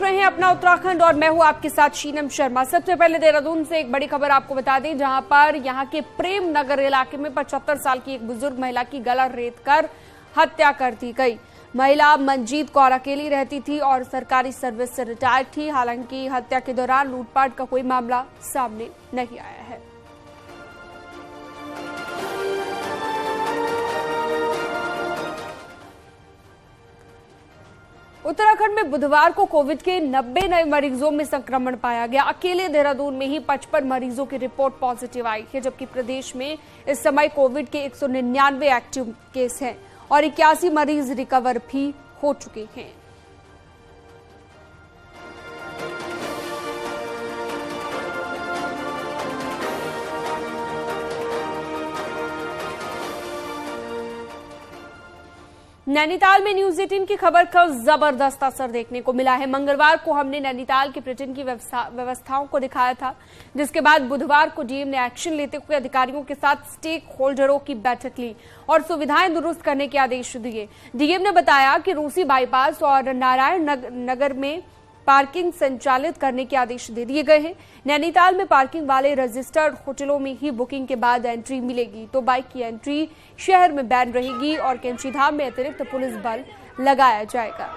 रहे हैं अपना उत्तराखंड और मैं हूं आपके साथ शीनम शर्मा। सबसे पहले देहरादून से एक बड़ी खबर आपको बता दें, जहां पर यहां के प्रेम नगर इलाके में 75 साल की एक बुजुर्ग महिला की गला रेत कर हत्या कर दी गई। महिला मंजीत कौर अकेली रहती थी और सरकारी सर्विस से रिटायर्ड थी। हालांकि हत्या के दौरान लूटपाट का कोई मामला सामने नहीं आया है। उत्तराखंड में बुधवार को कोविड के 90 नए मरीजों में संक्रमण पाया गया। अकेले देहरादून में ही 55 मरीजों की रिपोर्ट पॉजिटिव आई है, जबकि प्रदेश में इस समय कोविड के 199 एक्टिव केस हैं और 81 मरीज रिकवर भी हो चुके हैं। नैनीताल में न्यूज 18 की खबर का जबरदस्त असर देखने को मिला है। मंगलवार को हमने नैनीताल के पर्यटन की व्यवस्थाओं को दिखाया था, जिसके बाद बुधवार को डीएम ने एक्शन लेते हुए अधिकारियों के साथ स्टेक होल्डरों की बैठक ली और सुविधाएं दुरुस्त करने के आदेश दिए। डीएम ने बताया कि रूसी बाईपास और नारायण नगर में पार्किंग संचालित करने के आदेश दे दिए गए हैं। नैनीताल में पार्किंग वाले रजिस्टर्ड होटलों में ही बुकिंग के बाद एंट्री मिलेगी, तो बाइक की एंट्री शहर में बैन रहेगी और कैंचीधाम में अतिरिक्त पुलिस बल लगाया जाएगा।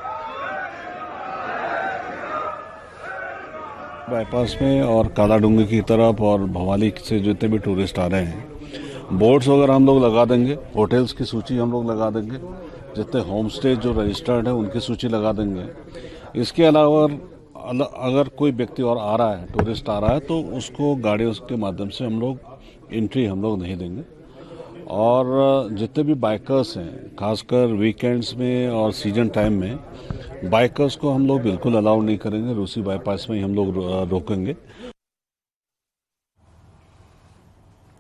बाईपास में और कालाडूंगी की तरफ और भवाली से जितने भी टूरिस्ट आ रहे हैं, बोर्ड्स वगैरह हम लोग लगा देंगे, होटल्स की सूची हम लोग लगा देंगे, जितने होम स्टे जो रजिस्टर्ड है उनकी सूची लगा देंगे। इसके अलावा अगर कोई व्यक्ति और आ रहा है, टूरिस्ट आ रहा है, तो उसको गाड़ियों के माध्यम से हम लोग एंट्री हम लोग नहीं देंगे। और जितने भी बाइकर्स हैं, खासकर वीकेंड्स में और सीजन टाइम में, बाइकर्स को हम लोग बिल्कुल अलाउ नहीं करेंगे। रूसी बाईपास में ही हम लोग रोकेंगे।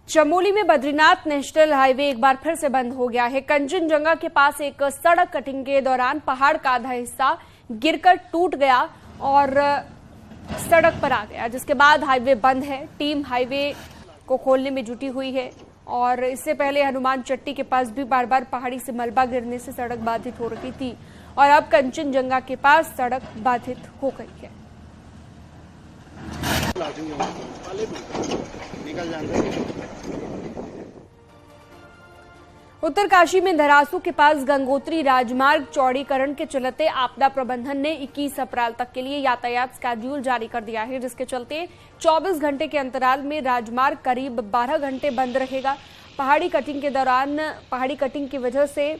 चमोली में बद्रीनाथ नेशनल हाईवे एक बार फिर से बंद हो गया है। कंचनजंगा के पास एक सड़क कटिंग के दौरान पहाड़ का आधा हिस्सा गिरकर टूट गया और सड़क पर आ गया, जिसके बाद हाईवे बंद है। टीम हाईवे को खोलने में जुटी हुई है और इससे पहले हनुमान चट्टी के पास भी बार बार पहाड़ी से मलबा गिरने से सड़क बाधित हो रही थी और अब कंचनजंगा के पास सड़क बाधित हो गई है। उत्तरकाशी में धरासू के पास गंगोत्री राजमार्ग चौड़ीकरण के चलते आपदा प्रबंधन ने 21 अप्रैल तक के लिए यातायात स्केड्यूल जारी कर दिया है, जिसके चलते 24 घंटे के अंतराल में राजमार्ग करीब 12 घंटे बंद रहेगा। पहाड़ी कटिंग की वजह से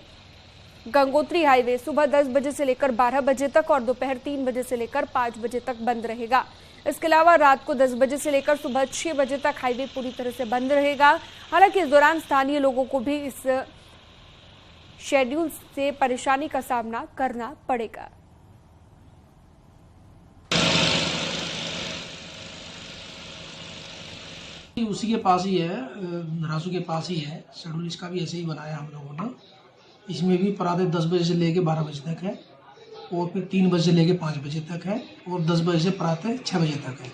गंगोत्री हाईवे सुबह 10 बजे से लेकर 12 बजे तक और दोपहर 3 बजे से लेकर 5 बजे तक बंद रहेगा। इसके अलावा रात को 10 बजे से लेकर सुबह 6 बजे तक हाईवे पूरी तरह से बंद रहेगा। हालांकि इस दौरान स्थानीय लोगों को भी इस शेड्यूल से परेशानी का सामना करना पड़ेगा। उसी के पास ही है, धरासू के पास ही है। शेड्यूल इसका भी ऐसे ही बनाया हम लोगों ने। इसमें भी प्रातः 10 बजे से लेकर 12 बजे तक है और फिर 3 बजे से लेकर 5 बजे तक है और 10 बजे से प्रातः 6 बजे तक है।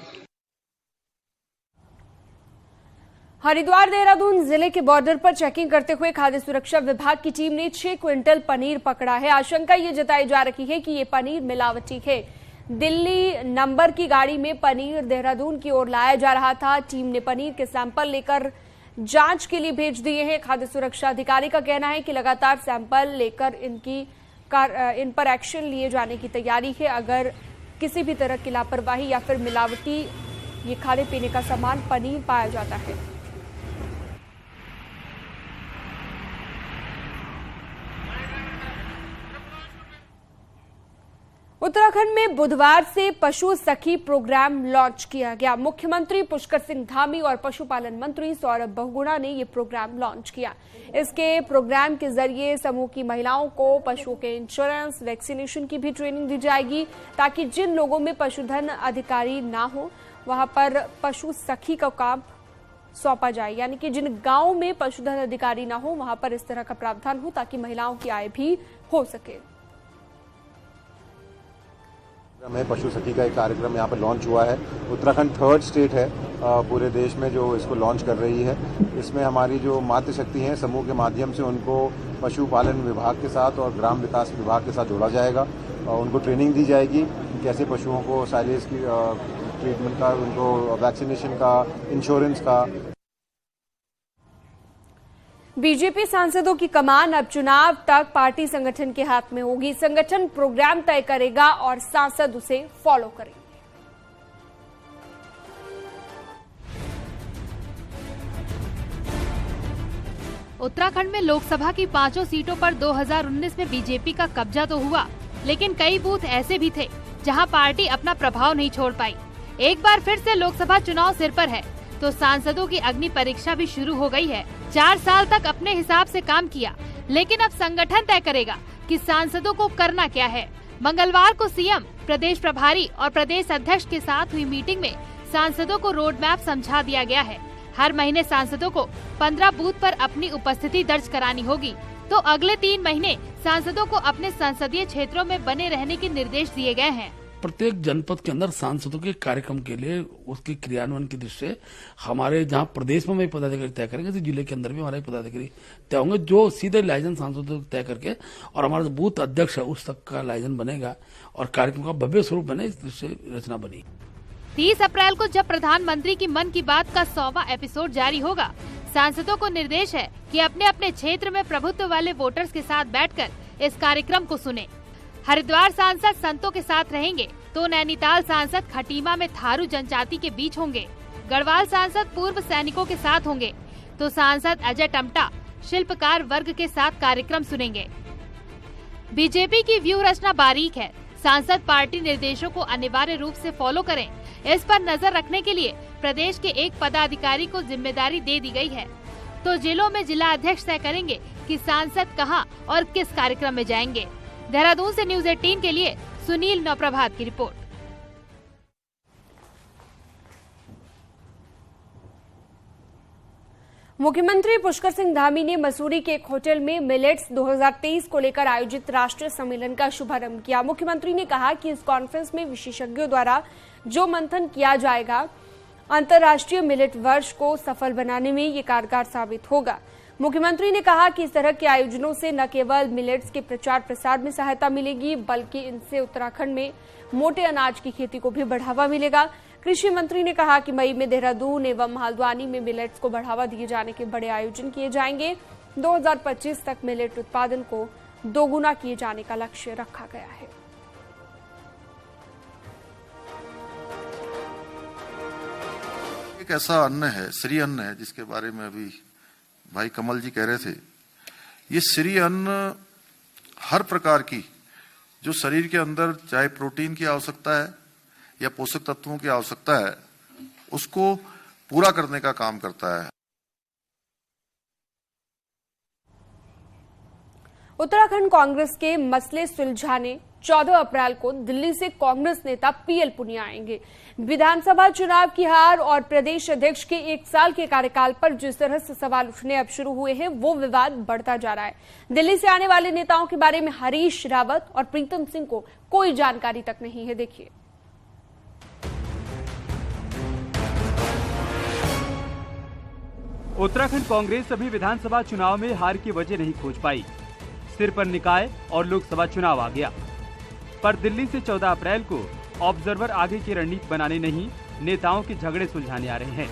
हरिद्वार देहरादून जिले के बॉर्डर पर चेकिंग करते हुए खाद्य सुरक्षा विभाग की टीम ने 6 क्विंटल पनीर पकड़ा है। आशंका ये जताई जा रही है कि ये पनीर मिलावटी है। दिल्ली नंबर की गाड़ी में पनीर देहरादून की ओर लाया जा रहा था। टीम ने पनीर के सैंपल लेकर जांच के लिए भेज दिए हैं। खाद्य सुरक्षा अधिकारी का कहना है कि लगातार सैंपल लेकर इन पर एक्शन लिए जाने की तैयारी है। अगर किसी भी तरह की लापरवाही या फिर मिलावटी ये खाने पीने का सामान पनीर पाया जाता है। उत्तराखंड में बुधवार से पशु सखी प्रोग्राम लॉन्च किया गया। मुख्यमंत्री पुष्कर सिंह धामी और पशुपालन मंत्री सौरभ बहुगुणा ने ये प्रोग्राम लॉन्च किया। इसके प्रोग्राम के जरिए समूह की महिलाओं को पशुओं के इंश्योरेंस, वैक्सीनेशन की भी ट्रेनिंग दी जाएगी, ताकि जिन लोगों में पशुधन अधिकारी ना हो वहां पर पशु सखी का काम सौंपा जाए, यानी कि जिन गांवों में पशुधन अधिकारी ना हो वहां पर इस तरह का प्रावधान हो ताकि महिलाओं की आय भी हो सके। में पशु सखी का एक कार्यक्रम यहाँ पर लॉन्च हुआ है। उत्तराखंड 3rd स्टेट है पूरे देश में जो इसको लॉन्च कर रही है। इसमें हमारी जो मातृशक्ति हैं समूह के माध्यम से उनको पशुपालन विभाग के साथ और ग्राम विकास विभाग के साथ जोड़ा जाएगा और उनको ट्रेनिंग दी जाएगी कैसे पशुओं को साइलेज की ट्रीटमेंट का, उनको वैक्सीनेशन का, इंश्योरेंस का। बीजेपी सांसदों की कमान अब चुनाव तक पार्टी संगठन के हाथ में होगी। संगठन प्रोग्राम तय करेगा और सांसद उसे फॉलो करेंगे। उत्तराखंड में लोकसभा की 5 सीटों पर 2019 में बीजेपी का कब्जा तो हुआ, लेकिन कई बूथ ऐसे भी थे जहां पार्टी अपना प्रभाव नहीं छोड़ पाई। एक बार फिर से लोकसभा चुनाव सिर पर है तो सांसदों की अग्नि परीक्षा भी शुरू हो गई है। 4 साल तक अपने हिसाब से काम किया, लेकिन अब संगठन तय करेगा कि सांसदों को करना क्या है। मंगलवार को सीएम, प्रदेश प्रभारी और प्रदेश अध्यक्ष के साथ हुई मीटिंग में सांसदों को रोड मैप समझा दिया गया है। हर महीने सांसदों को 15 बूथ पर अपनी उपस्थिति दर्ज करानी होगी, तो अगले 3 महीने सांसदों को अपने संसदीय क्षेत्रों में बने रहने के निर्देश दिए गए हैं। प्रत्येक जनपद के अंदर सांसदों के कार्यक्रम के लिए उसके क्रियान्वयन की दृष्टि से हमारे जहां प्रदेश में भी पदाधिकारी तय करेंगे, तो जिले के अंदर भी हमारे पदाधिकारी तय होंगे, जो सीधे लाइसेंस सांसदों तय करके, और हमारा जो बूथ अध्यक्ष है उस तक का लाइसेंस बनेगा और कार्यक्रम का भव्य स्वरूप बने, इस दृष्टि से रचना बनी। 30 अप्रैल को जब प्रधानमंत्री की मन की बात का 100वां एपिसोड जारी होगा, सांसदों को निर्देश है कि अपने अपने क्षेत्र में प्रभुत्व वाले वोटर्स के साथ बैठकर इस कार्यक्रम को सुने। हरिद्वार सांसद संतों के साथ रहेंगे तो नैनीताल सांसद खटीमा में थारू जनजाति के बीच होंगे। गढ़वाल सांसद पूर्व सैनिकों के साथ होंगे तो सांसद अजय टमटा शिल्पकार वर्ग के साथ कार्यक्रम सुनेंगे। बीजेपी की व्यूह रचना बारीक है। सांसद पार्टी निर्देशों को अनिवार्य रूप से फॉलो करें, इस पर नजर रखने के लिए प्रदेश के एक पदाधिकारी को जिम्मेदारी दे दी गई है। तो जिलों में जिला अध्यक्ष तय करेंगे कि सांसद कहां और किस कार्यक्रम में जाएंगे। देहरादून से न्यूज 18 के लिए सुनील नवप्रभात की रिपोर्ट। मुख्यमंत्री पुष्कर सिंह धामी ने मसूरी के एक होटल में मिलेट्स 2023 को लेकर आयोजित राष्ट्रीय सम्मेलन का शुभारंभ किया। मुख्यमंत्री ने कहा कि इस कॉन्फ्रेंस में विशेषज्ञों द्वारा जो मंथन किया जाएगा, अंतर्राष्ट्रीय मिलेट वर्ष को सफल बनाने में ये कारगर साबित होगा। मुख्यमंत्री ने कहा कि इस तरह के आयोजनों से न केवल मिलेट्स के प्रचार प्रसार में सहायता मिलेगी, बल्कि इनसे उत्तराखंड में मोटे अनाज की खेती को भी बढ़ावा मिलेगा। कृषि मंत्री ने कहा कि मई में देहरादून एवं हल्द्वानी में मिलेट्स को बढ़ावा दिए जाने के बड़े आयोजन किए जाएंगे। 2025 तक मिलेट उत्पादन को दोगुना किए जाने का लक्ष्य रखा गया है। एक ऐसा अन्न है, श्री अन्न है, जिसके बारे में अभी भाई कमल जी कह रहे थे। ये श्री अन्न हर प्रकार की जो शरीर के अंदर चाहे प्रोटीन की आवश्यकता है या पोषक तत्वों की आवश्यकता है, उसको पूरा करने का काम करता है। उत्तराखंड कांग्रेस के मसले सुलझाने 14 अप्रैल को दिल्ली से कांग्रेस नेता पीएल पुनिया आएंगे। विधानसभा चुनाव की हार और प्रदेश अध्यक्ष के 1 साल के कार्यकाल पर जिस तरह से सवाल उठने अब शुरू हुए हैं, वो विवाद बढ़ता जा रहा है। दिल्ली से आने वाले नेताओं के बारे में हरीश रावत और प्रीतम सिंह को कोई जानकारी तक नहीं है। देखिए, उत्तराखंड कांग्रेस अभी विधानसभा चुनाव में हार की वजह नहीं खोज पाई। सिर पर निकाय और लोकसभा चुनाव आ गया, पर दिल्ली से 14 अप्रैल को ऑब्जर्वर आगे की रणनीति बनाने नहीं, नेताओं के झगड़े सुलझाने आ रहे हैं।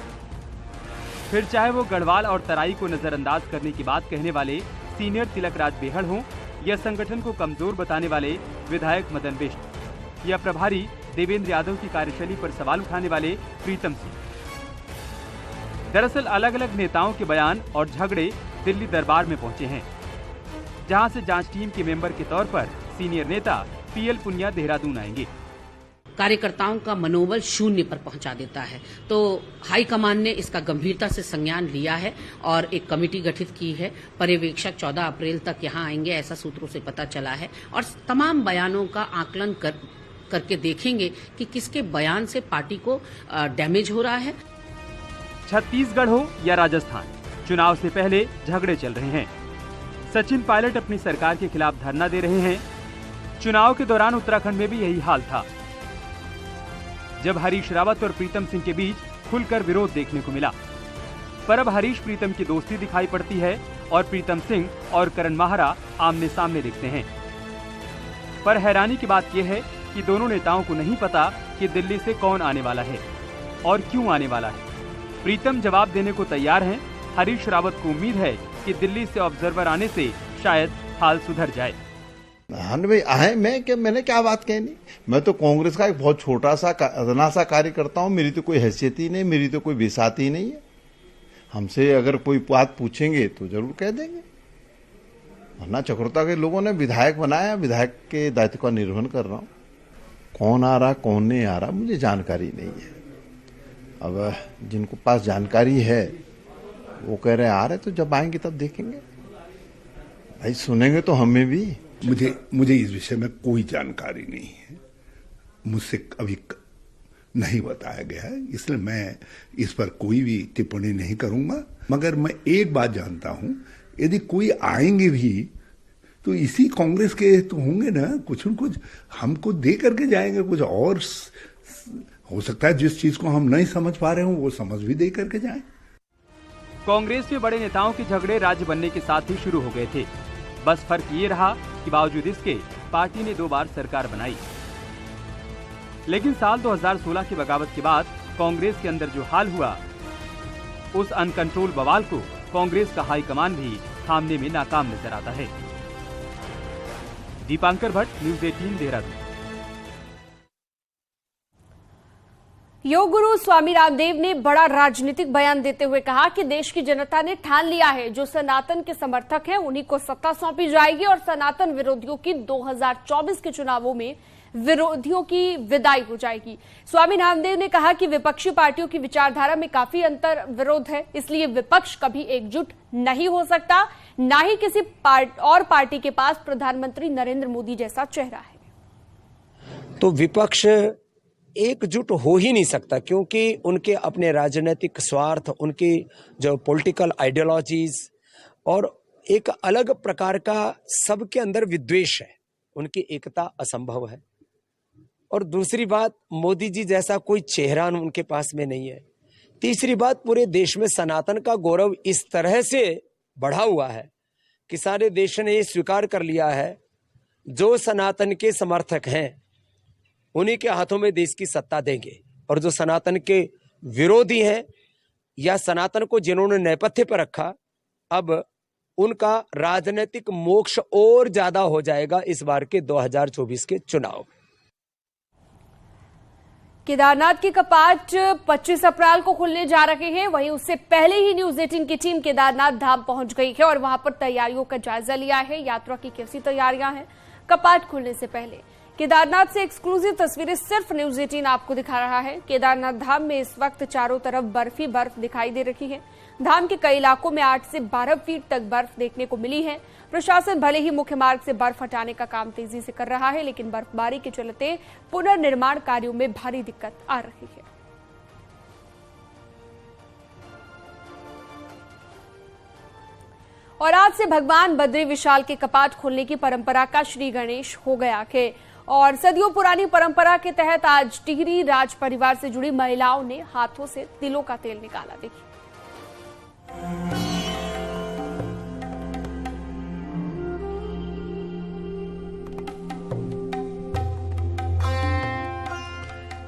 फिर चाहे वो गढ़वाल और तराई को नजरअंदाज करने की बात कहने वाले सीनियर तिलक राज बेहड़ हों, या संगठन को कमजोर बताने वाले विधायक मदन बिष्ट, या प्रभारी देवेंद्र यादव की कार्यशैली पर सवाल उठाने वाले प्रीतम सिंह। दरअसल अलग अलग नेताओं के बयान और झगड़े दिल्ली दरबार में पहुंचे हैं, जहां से जांच टीम के मेंबर के तौर पर सीनियर नेता पीएल पुनिया देहरादून आएंगे। कार्यकर्ताओं का मनोबल शून्य पर पहुंचा देता है, तो हाईकमान ने इसका गंभीरता से संज्ञान लिया है और एक कमेटी गठित की है। पर्यवेक्षक 14 अप्रैल तक यहां आएंगे, ऐसा सूत्रों से पता चला है, और तमाम बयानों का आकलन करके देखेंगे कि किसके बयान से पार्टी को डैमेज हो रहा है। छत्तीसगढ़ हो या राजस्थान, चुनाव से पहले झगड़े चल रहे हैं। सचिन पायलट अपनी सरकार के खिलाफ धरना दे रहे हैं। चुनाव के दौरान उत्तराखंड में भी यही हाल था, जब हरीश रावत और प्रीतम सिंह के बीच खुलकर विरोध देखने को मिला। पर अब हरीश प्रीतम की दोस्ती दिखाई पड़ती है और प्रीतम सिंह और करण माहरा आमने सामने दिखते हैं। पर हैरानी की बात यह है कि दोनों नेताओं को नहीं पता कि दिल्ली से कौन आने वाला है और क्यों आने वाला है। प्रीतम जवाब देने को तैयार हैं। हरीश रावत को उम्मीद है कि दिल्ली से ऑब्जर्वर आने से शायद हाल सुधर जाए। हाँ भाई आए, मैंने क्या बात कहनी। मैं तो कांग्रेस का एक बहुत छोटा सा अदना सा कार्यकर्ता हूँ। मेरी तो कोई हैसियत ही नहीं, मेरी तो कोई बिसात ही नहीं है। हमसे अगर कोई बात पूछेंगे तो जरूर कह देंगे, वरना चक्रोता के लोगों ने विधायक बनाया, विधायक के दायित्व का निर्वहन कर रहा हूँ। कौन आ रहा कौन नहीं आ रहा मुझे जानकारी नहीं है। अब जिनको पास जानकारी है वो कह रहे आ रहे, तो जब आएंगे तब देखेंगे। भाई सुनेंगे तो हमें भी। मुझे इस विषय में कोई जानकारी नहीं है, मुझसे अभी नहीं बताया गया है, इसलिए मैं इस पर कोई भी टिप्पणी नहीं करूंगा। मगर मैं एक बात जानता हूं, यदि कोई आएंगे भी तो इसी कांग्रेस के तो होंगे ना, कुछ न कुछ हमको दे करके जाएंगे। कुछ और हो सकता है जिस चीज को हम नहीं समझ पा रहे हो वो समझ भी दे करके जाए। कांग्रेस में बड़े नेताओं के झगड़े राज्य बनने के साथ ही शुरू हो गए थे। बस फर्क ये रहा कि बावजूद इसके पार्टी ने 2 बार सरकार बनाई। लेकिन साल 2016 की बगावत के बाद कांग्रेस के अंदर जो हाल हुआ, उस अनकंट्रोल बवाल को कांग्रेस का हाईकमान भी थामने में नाकाम नजर आता है। दीपांकर भट्ट, न्यूज़ 18, देहरादून। योग गुरु स्वामी रामदेव ने बड़ा राजनीतिक बयान देते हुए कहा कि देश की जनता ने ठान लिया है, जो सनातन के समर्थक हैं उन्हीं को सत्ता सौंपी जाएगी और सनातन विरोधियों की 2024 के चुनावों में विरोधियों की विदाई हो जाएगी। स्वामी रामदेव ने कहा कि विपक्षी पार्टियों की विचारधारा में काफी अंतर विरोध है, इसलिए विपक्ष कभी एकजुट नहीं हो सकता, ना ही किसी पार्टी के पास प्रधानमंत्री नरेंद्र मोदी जैसा चेहरा है। तो विपक्ष एकजुट हो ही नहीं सकता, क्योंकि उनके अपने राजनीतिक स्वार्थ, उनकी जो पॉलिटिकल आइडियोलॉजीज और एक अलग प्रकार का सबके अंदर विद्वेष है, उनकी एकता असंभव है। और दूसरी बात, मोदी जी जैसा कोई चेहरा उनके पास में नहीं है। तीसरी बात, पूरे देश में सनातन का गौरव इस तरह से बढ़ा हुआ है कि सारे देश ने ये स्वीकार कर लिया है, जो सनातन के समर्थक हैं उन्हीं के हाथों में देश की सत्ता देंगे, और जो सनातन के विरोधी हैं या सनातन को जिन्होंने नेपथ्य पर रखा, अब उनका राजनीतिक मोक्ष और ज्यादा हो जाएगा इस बार के 2024 के चुनाव। केदारनाथ के कपाट 25 अप्रैल को खुलने जा रहे हैं। वहीं उससे पहले ही न्यूज़ 18 की टीम केदारनाथ धाम पहुंच गई है और वहां पर तैयारियों का जायजा लिया है। यात्रा की कैसी तैयारियां हैं कपाट खुलने से पहले। केदारनाथ से एक्सक्लूसिव तस्वीरें सिर्फ न्यूज़ 18 आपको दिखा रहा है। केदारनाथ धाम में इस वक्त चारों तरफ बर्फ ही बर्फ दिखाई दे रही है। धाम के कई इलाकों में 8 से 12 फीट तक बर्फ देखने को मिली है। प्रशासन भले ही मुख्य मार्ग से बर्फ हटाने का काम तेजी से कर रहा है, लेकिन बर्फबारी के चलते पुनर्निर्माण कार्यों में भारी दिक्कत आ रही है। और आज से भगवान बद्री विशाल के कपाट खोलने की परंपरा का श्री गणेश हो गया है और सदियों पुरानी परंपरा के तहत आज टिहरी राज परिवार से जुड़ी महिलाओं ने हाथों से तिलों का तेल निकाला। देखिए,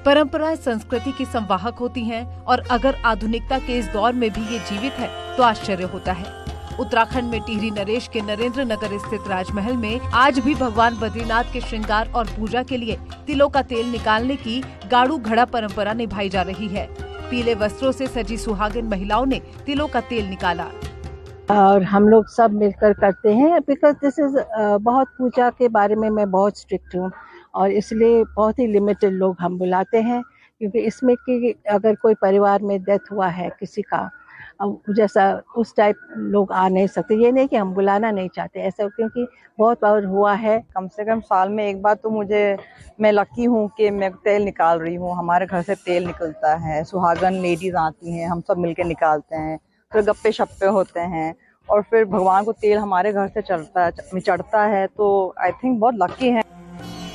परंपराएं संस्कृति की संवाहक होती हैं और अगर आधुनिकता के इस दौर में भी ये जीवित है तो आश्चर्य होता है। उत्तराखंड में टिहरी नरेश के नरेंद्र नगर स्थित राजमहल में आज भी भगवान बद्रीनाथ के श्रृंगार और पूजा के लिए तिलों का तेल निकालने की गाड़ू घड़ा परंपरा निभाई जा रही है। पीले वस्त्रों से सजी सुहागिन महिलाओं ने तिलों का तेल निकाला और हम लोग सब मिलकर करते हैं। बिकॉज दिस इज बहुत पूजा के बारे में मैं बहुत स्ट्रिक्ट हूँ और इसलिए बहुत ही लिमिटेड लोग हम बुलाते हैं, क्योंकि इसमें कि अगर कोई परिवार में डेथ हुआ है किसी का, जैसा उस टाइप लोग आ नहीं सकते। ये नहीं कि हम बुलाना नहीं चाहते ऐसा, क्योंकि बहुत बार हुआ है। कम से कम साल में एक बार तो मैं लकी हूँ कि मैं तेल निकाल रही हूँ। हमारे घर से तेल निकलता है, सुहागन लेडीज आती हैं, हम सब मिलकर निकालते हैं, फिर गप्पे शप्पे होते हैं और फिर भगवान को तेल हमारे घर से चढ़ता है। तो आई थिंक बहुत लकी है।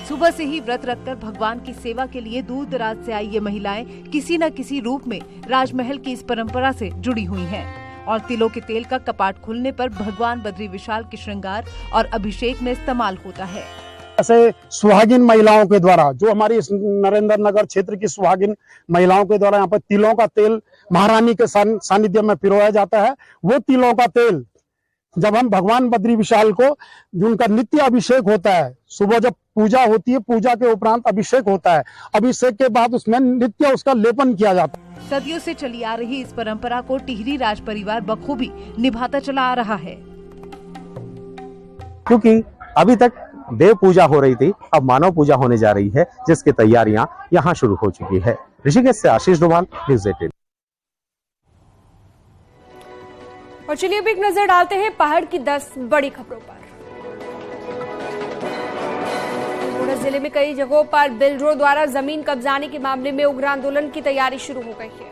सुबह से ही व्रत रखकर भगवान की सेवा के लिए दूर दराज से आई ये महिलाएं किसी न किसी रूप में राजमहल की इस परंपरा से जुड़ी हुई हैं और तिलों के तेल का कपाट खुलने पर भगवान बद्री विशाल के श्रृंगार और अभिषेक में इस्तेमाल होता है। ऐसे सुहागिन महिलाओं के द्वारा, जो हमारी नरेंद्र नगर क्षेत्र की सुहागिन महिलाओं के द्वारा यहाँ पर तिलों का तेल महारानी के सानिध्य में पिरोया जाता है। वो तिलों का तेल जब हम भगवान बद्री विशाल को, जिनका नित्य अभिषेक होता है, सुबह जब पूजा होती है, पूजा के उपरांत अभिषेक होता है, अभिषेक के बाद उसमें नित्य उसका लेपन किया जाता है। सदियों से चली आ रही इस परंपरा को टिहरी राज परिवार बखूबी निभाता चला आ रहा है। क्योंकि अभी तक देव पूजा हो रही थी, अब मानव पूजा होने जा रही है, जिसकी तैयारियां यहां शुरू हो चुकी है। ऋषिकेश से आशीष डोभाल, न्यूज़ 18। और चलिए अब एक नजर डालते हैं पहाड़ की 10 बड़ी खबरों पर। अल्मोड़ा जिले में कई जगहों पर बिल्डरों द्वारा जमीन कब्जाने के मामले में उग्र आंदोलन की तैयारी शुरू हो गई है।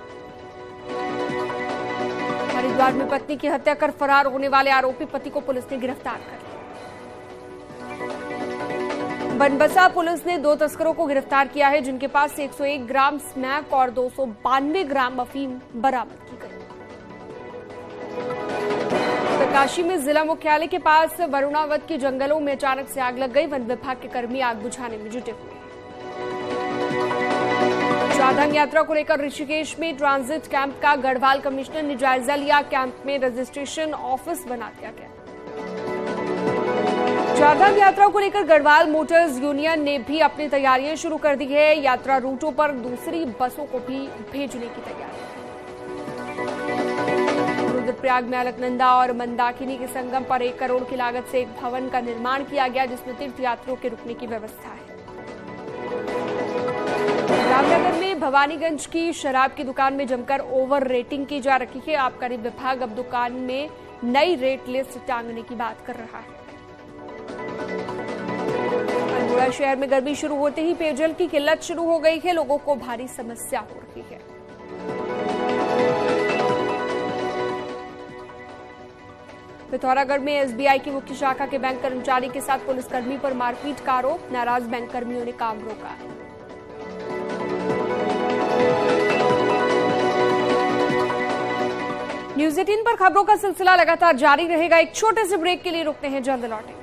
हरिद्वार में पत्नी की हत्या कर फरार होने वाले आरोपी पति को पुलिस ने गिरफ्तार कर लिया। बनबसा पुलिस ने 2 तस्करों को गिरफ्तार किया है, जिनके पास से 101 ग्राम स्मैक और 292 ग्राम अफीम बरामद की गई। उत्तरकाशी में जिला मुख्यालय के पास वरुणावत के जंगलों में अचानक से आग लग गई। वन विभाग के कर्मी आग बुझाने में जुटे हुए हैं। चारधाम यात्रा को लेकर ऋषिकेश में ट्रांजिट कैंप का गढ़वाल कमिश्नर ने जायजा लिया। कैंप में रजिस्ट्रेशन ऑफिस बना दिया गया। चारधाम यात्रा को लेकर गढ़वाल मोटर्स यूनियन ने भी अपनी तैयारियां शुरू कर दी है। यात्रा रूटों पर दूसरी बसों को भी भेजने की तैयारी है। रुद्रप्रयाग में अलकनंदा और मंदाकिनी के संगम पर 1 करोड़ की लागत से एक भवन का निर्माण किया गया, जिसमें तीर्थयात्रियों के रुकने की व्यवस्था है। रामनगर में भवानीगंज की शराब की दुकान में जमकर ओवर रेटिंग की जा रही है। आबकारी विभाग अब दुकान में नई रेट लिस्ट टांगने की बात कर रहा है। अल्मोड़ा शहर में गर्मी शुरू होते ही पेयजल की किल्लत शुरू हो गई है। लोगों को भारी समस्या हो रही है। पिथौरागढ़ में एसबीआई की मुख्य शाखा के बैंक कर्मचारी के साथ पुलिसकर्मी पर मारपीट का आरोप। नाराज बैंक कर्मियों ने काम रोका। न्यूज़ 18 पर खबरों का सिलसिला लगातार जारी रहेगा। एक छोटे से ब्रेक के लिए रुकते हैं, जल्द लौटेंगे।